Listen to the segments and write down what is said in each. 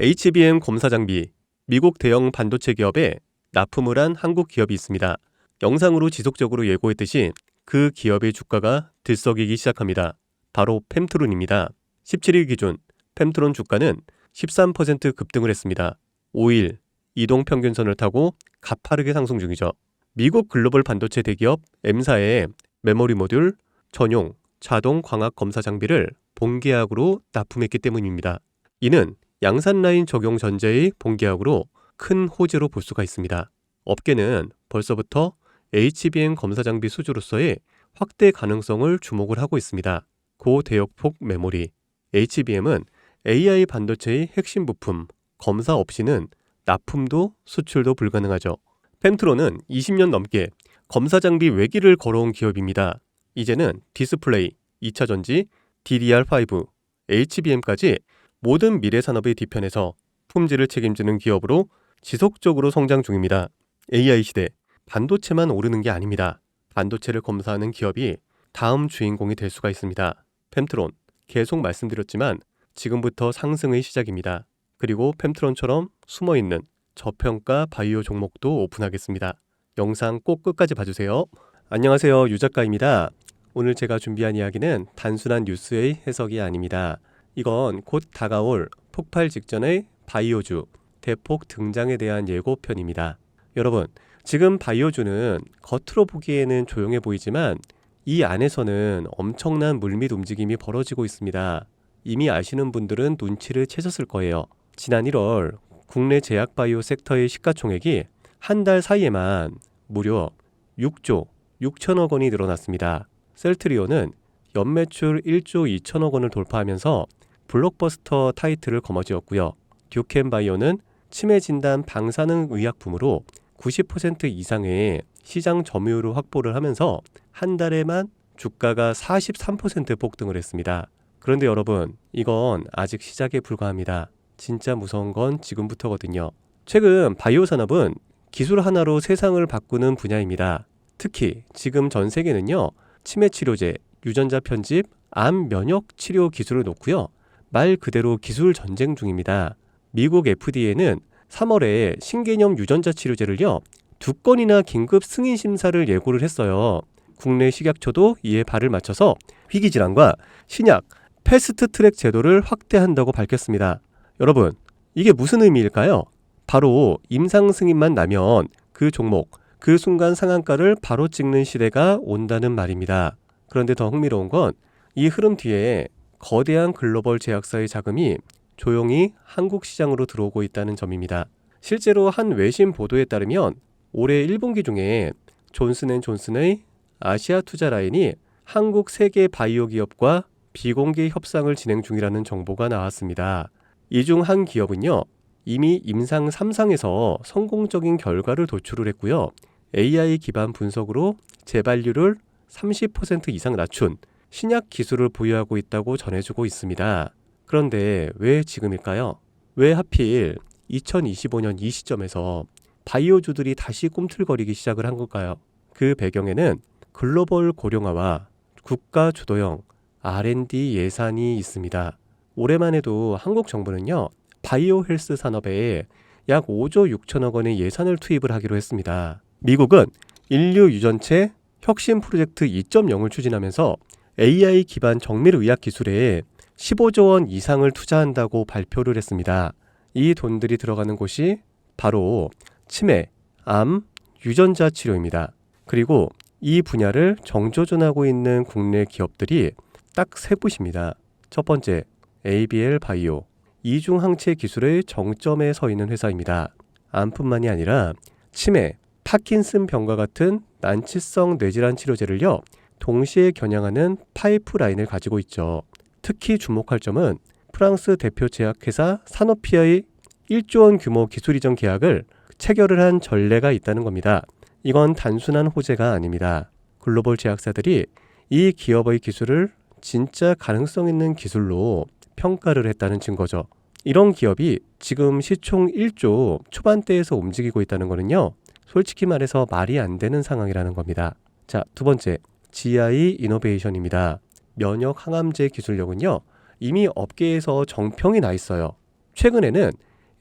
HBM 검사 장비, 미국 대형 반도체 기업에 납품을 한 한국 기업이 있습니다. 영상으로 지속적으로 예고했듯이 그 기업의 주가가 들썩이기 시작합니다. 바로 펨트론입니다. 17일 기준 펨트론 주가는 13% 급등을 했습니다. 5일 이동평균선을 타고 가파르게 상승 중이죠. 미국 글로벌 반도체 대기업 M사의 메모리 모듈 전용 자동 광학 검사 장비를 본계약으로 납품했기 때문입니다. 이는 양산 라인 적용 전제의 본계약으로 큰 호재로 볼 수가 있습니다. 업계는 벌써부터 HBM 검사 장비 수주로서의 확대 가능성을 주목을 하고 있습니다. 고대역폭 메모리 HBM은 AI 반도체의 핵심 부품, 검사 없이는 납품도 수출도 불가능하죠. 펨트론은 20년 넘게 검사 장비 외기를 걸어온 기업입니다. 이제는 디스플레이, 2차 전지, DDR5, HBM까지 모든 미래 산업의 뒤편에서 품질을 책임지는 기업으로 지속적으로 성장 중입니다. AI 시대, 반도체만 오르는 게 아닙니다. 반도체를 검사하는 기업이 다음 주인공이 될 수가 있습니다. 펨트론, 계속 말씀드렸지만 지금부터 상승의 시작입니다. 그리고 펨트론처럼 숨어있는 저평가 바이오 종목도 오픈하겠습니다. 영상 꼭 끝까지 봐주세요. 안녕하세요, 유작가입니다. 오늘 제가 준비한 이야기는 단순한 뉴스의 해석이 아닙니다. 이건 곧 다가올 폭발 직전의 바이오주 대폭 등장에 대한 예고편입니다. 여러분, 지금 바이오주는 겉으로 보기에는 조용해 보이지만 이 안에서는 엄청난 물밑 움직임이 벌어지고 있습니다. 이미 아시는 분들은 눈치를 채셨을 거예요. 지난 1월 국내 제약 바이오 섹터의 시가총액이 한 달 사이에만 무려 6조 6천억 원이 늘어났습니다. 셀트리온은 연매출 1조 2천억 원을 돌파하면서 블록버스터 타이틀을 거머쥐었고요. 듀켄바이오는 치매 진단 방사능 의약품으로 90% 이상의 시장 점유율을 확보를 하면서 한 달에만 주가가 43% 폭등을 했습니다. 그런데 여러분, 이건 아직 시작에 불과합니다. 진짜 무서운 건 지금부터거든요. 최근 바이오 산업은 기술 하나로 세상을 바꾸는 분야입니다. 특히 지금 전 세계는요, 치매 치료제, 유전자 편집, 암 면역 치료 기술을 놓고요, 말 그대로 기술 전쟁 중입니다. 미국 FDA는 3월에 신개념 유전자 치료제를요 2건이나 긴급 승인 심사를 예고를 했어요. 국내 식약처도 이에 발을 맞춰서 희귀질환과 신약 패스트 트랙 제도를 확대한다고 밝혔습니다. 여러분, 이게 무슨 의미일까요? 바로 임상 승인만 나면 그 종목, 그 순간 상한가를 바로 찍는 시대가 온다는 말입니다. 그런데 더 흥미로운 건 이 흐름 뒤에 거대한 글로벌 제약사의 자금이 조용히 한국 시장으로 들어오고 있다는 점입니다. 실제로 한 외신 보도에 따르면 올해 1분기 중에 존슨앤존슨의 아시아 투자 라인이 한국 세계 바이오 기업과 비공개 협상을 진행 중이라는 정보가 나왔습니다. 이 중 한 기업은요, 이미 임상 3상에서 성공적인 결과를 도출을 했고요. AI 기반 분석으로 재발률을 30% 이상 낮춘 신약 기술을 보유하고 있다고 전해주고 있습니다. 그런데 왜 지금일까요? 왜 하필 2025년 이 시점에서 바이오주들이 다시 꿈틀거리기 시작을 한 걸까요? 그 배경에는 글로벌 고령화와 국가 주도형 R&D 예산이 있습니다. 올해만 해도 한국 정부는요, 바이오 헬스 산업에 약 5조 6천억 원의 예산을 투입을 하기로 했습니다. 미국은 인류 유전체 혁신 프로젝트 2.0을 추진하면서 AI 기반 정밀 의학 기술에 15조 원 이상을 투자한다고 발표를 했습니다. 이 돈들이 들어가는 곳이 바로 치매, 암, 유전자 치료입니다. 그리고 이 분야를 정조준하고 있는 국내 기업들이 딱 세 곳입니다. 첫 번째, ABL 바이오, 이중 항체 기술의 정점에 서 있는 회사입니다. 암뿐만이 아니라 치매, 파킨슨 병과 같은 난치성 뇌질환 치료제를요, 동시에 겨냥하는 파이프라인을 가지고 있죠. 특히 주목할 점은 프랑스 대표 제약회사 사노피아의 1조 원 규모 기술 이전 계약을 체결을 한 전례가 있다는 겁니다. 이건 단순한 호재가 아닙니다. 글로벌 제약사들이 이 기업의 기술을 진짜 가능성 있는 기술로 평가를 했다는 증거죠. 이런 기업이 지금 시총 1조 초반대에서 움직이고 있다는 거는요, 솔직히 말해서 말이 안 되는 상황이라는 겁니다. 자, 두 번째, GI 이노베이션입니다. 면역 항암제 기술력은요, 이미 업계에서 정평이 나 있어요. 최근에는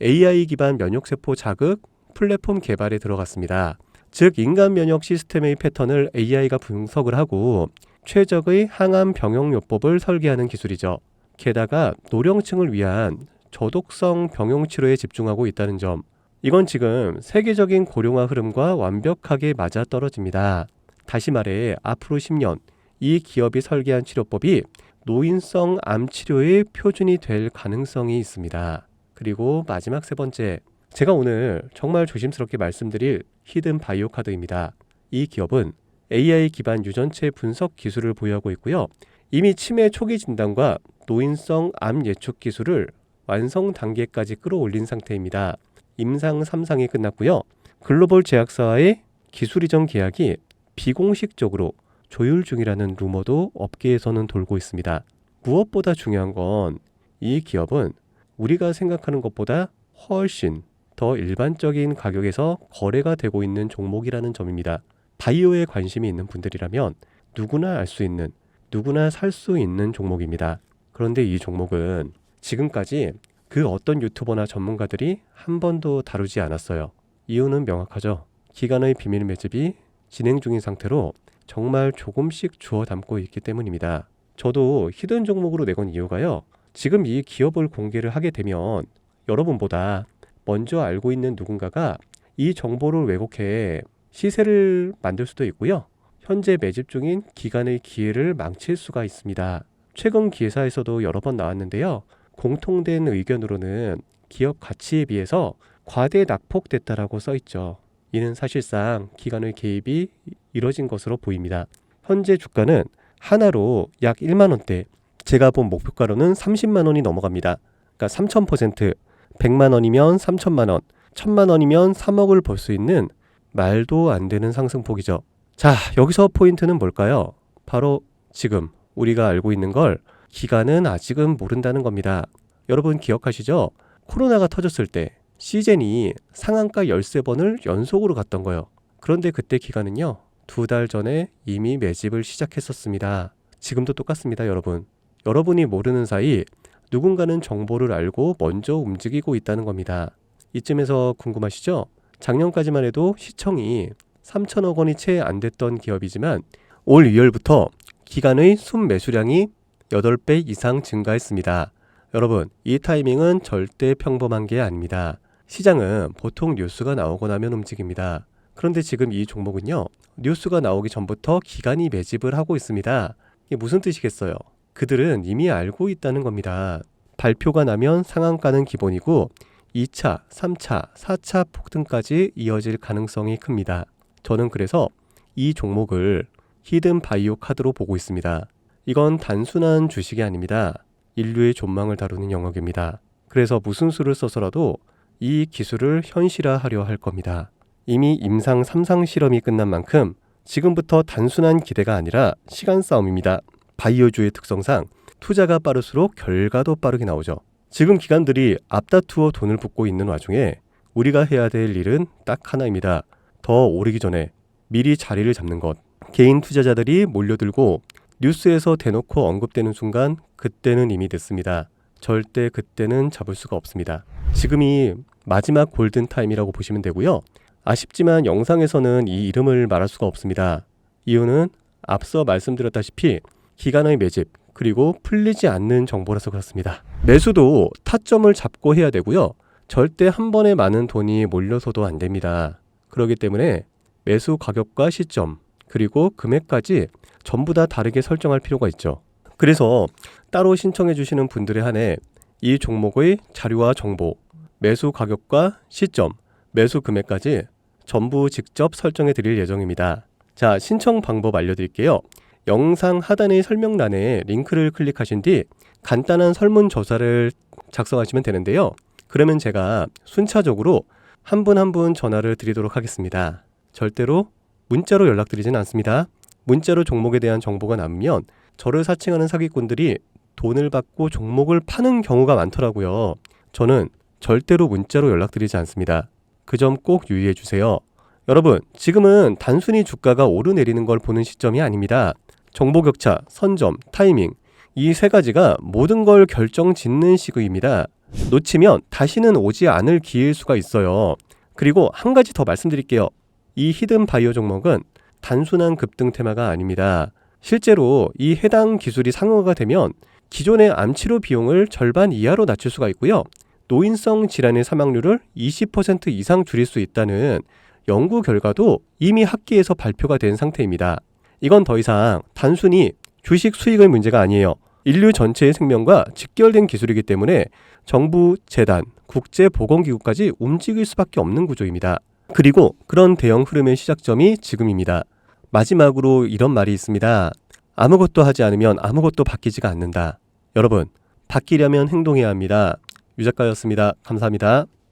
AI 기반 면역세포 자극 플랫폼 개발에 들어갔습니다. 즉 인간 면역 시스템의 패턴을 AI가 분석을 하고 최적의 항암 병용요법을 설계하는 기술이죠. 게다가 노령층을 위한 저독성 병용 치료에 집중하고 있다는 점, 이건 지금 세계적인 고령화 흐름과 완벽하게 맞아떨어집니다. 다시 말해 앞으로 10년 이 기업이 설계한 치료법이 노인성 암 치료의 표준이 될 가능성이 있습니다. 그리고 마지막 세 번째, 제가 오늘 정말 조심스럽게 말씀드릴 히든 바이오 카드입니다. 이 기업은 AI 기반 유전체 분석 기술을 보유하고 있고요. 이미 치매 초기 진단과 노인성 암 예측 기술을 완성 단계까지 끌어올린 상태입니다. 임상 3상이 끝났고요. 글로벌 제약사와의 기술 이전 계약이 비공식적으로 조율 중이라는 루머도 업계에서는 돌고 있습니다. 무엇보다 중요한 건 이 기업은 우리가 생각하는 것보다 훨씬 더 일반적인 가격에서 거래가 되고 있는 종목이라는 점입니다. 바이오에 관심이 있는 분들이라면 누구나 알 수 있는, 누구나 살 수 있는 종목입니다. 그런데 이 종목은 지금까지 그 어떤 유튜버나 전문가들이 한 번도 다루지 않았어요. 이유는 명확하죠. 기관의 비밀 매집이 진행 중인 상태로 정말 조금씩 주워 담고 있기 때문입니다. 저도 히든 종목으로 내건 이유가요. 지금 이 기업을 공개를 하게 되면 여러분보다 먼저 알고 있는 누군가가 이 정보를 왜곡해 시세를 만들 수도 있고요. 현재 매집 중인 기관의 기회를 망칠 수가 있습니다. 최근 기사에서도 여러 번 나왔는데요. 공통된 의견으로는 기업 가치에 비해서 과대 낙폭됐다라고 써있죠. 이는 사실상 기관의 개입이 이뤄진 것으로 보입니다. 현재 주가는 하나로 약 1만 원대, 제가 본 목표가로는 30만 원이 넘어갑니다. 그러니까 3000%, 100만 원이면 3천만 원, 1000만 원이면 3억을 벌 수 있는 말도 안 되는 상승폭이죠. 자, 여기서 포인트는 뭘까요? 바로 지금 우리가 알고 있는 걸 기관은 아직은 모른다는 겁니다. 여러분 기억하시죠? 코로나가 터졌을 때 시젠이 상한가 13번을 연속으로 갔던 거예요. 그런데 그때 기관은요, 2달 전에 이미 매집을 시작했었습니다. 지금도 똑같습니다, 여러분. 여러분이 모르는 사이 누군가는 정보를 알고 먼저 움직이고 있다는 겁니다. 이쯤에서 궁금하시죠? 작년까지만 해도 시청이 3천억 원이 채 안 됐던 기업이지만 올 2월부터 기관의 순매수량이 8배 이상 증가했습니다. 여러분, 이 타이밍은 절대 평범한 게 아닙니다. 시장은 보통 뉴스가 나오고 나면 움직입니다. 그런데 지금 이 종목은요, 뉴스가 나오기 전부터 기관이 매집을 하고 있습니다. 이게 무슨 뜻이겠어요? 그들은 이미 알고 있다는 겁니다. 발표가 나면 상한가는 기본이고 2차, 3차, 4차 폭등까지 이어질 가능성이 큽니다. 저는 그래서 이 종목을 히든 바이오 카드로 보고 있습니다. 이건 단순한 주식이 아닙니다. 인류의 존망을 다루는 영역입니다. 그래서 무슨 수를 써서라도 이 기술을 현실화하려 할 겁니다. 이미 임상 3상 실험이 끝난 만큼 지금부터 단순한 기대가 아니라 시간 싸움입니다. 바이오주의 특성상 투자가 빠를수록 결과도 빠르게 나오죠. 지금 기관들이 앞다투어 돈을 붓고 있는 와중에 우리가 해야 될 일은 딱 하나입니다. 더 오르기 전에 미리 자리를 잡는 것. 개인 투자자들이 몰려들고 뉴스에서 대놓고 언급되는 순간 그때는 이미 늦습니다. 절대 그때는 잡을 수가 없습니다. 지금이 마지막 골든타임이라고 보시면 되고요. 아쉽지만 영상에서는 이 이름을 말할 수가 없습니다. 이유는 앞서 말씀드렸다시피 기관의 매집, 그리고 풀리지 않는 정보라서 그렇습니다. 매수도 타점을 잡고 해야 되고요. 절대 한 번에 많은 돈이 몰려서도 안 됩니다. 그렇기 때문에 매수 가격과 시점, 그리고 금액까지 전부 다 다르게 설정할 필요가 있죠. 그래서 따로 신청해 주시는 분들에 한해 이 종목의 자료와 정보, 매수 가격과 시점, 매수 금액까지 전부 직접 설정해 드릴 예정입니다. 자, 신청 방법 알려드릴게요. 영상 하단의 설명란에 링크를 클릭하신 뒤 간단한 설문조사를 작성하시면 되는데요. 그러면 제가 순차적으로 한 분 한 분 전화를 드리도록 하겠습니다. 절대로 문자로 연락드리진 않습니다. 문자로 종목에 대한 정보가 남으면 저를 사칭하는 사기꾼들이 돈을 받고 종목을 파는 경우가 많더라고요. 저는 절대로 문자로 연락드리지 않습니다. 그 점 꼭 유의해 주세요. 여러분, 지금은 단순히 주가가 오르내리는 걸 보는 시점이 아닙니다. 정보 격차, 선점, 타이밍, 이 세 가지가 모든 걸 결정 짓는 시기입니다. 놓치면 다시는 오지 않을 기회일 수가 있어요. 그리고 한 가지 더 말씀드릴게요. 이 히든 바이오 종목은 단순한 급등 테마가 아닙니다. 실제로 이 해당 기술이 상용화가 되면 기존의 암치료 비용을 절반 이하로 낮출 수가 있고요. 노인성 질환의 사망률을 20% 이상 줄일 수 있다는 연구 결과도 이미 학계에서 발표가 된 상태입니다. 이건 더 이상 단순히 주식 수익의 문제가 아니에요. 인류 전체의 생명과 직결된 기술이기 때문에 정부, 재단, 국제보건기구까지 움직일 수밖에 없는 구조입니다. 그리고 그런 대형 흐름의 시작점이 지금입니다. 마지막으로 이런 말이 있습니다. 아무것도 하지 않으면 아무것도 바뀌지가 않는다. 여러분, 바뀌려면 행동해야 합니다. 유 작가였습니다. 감사합니다.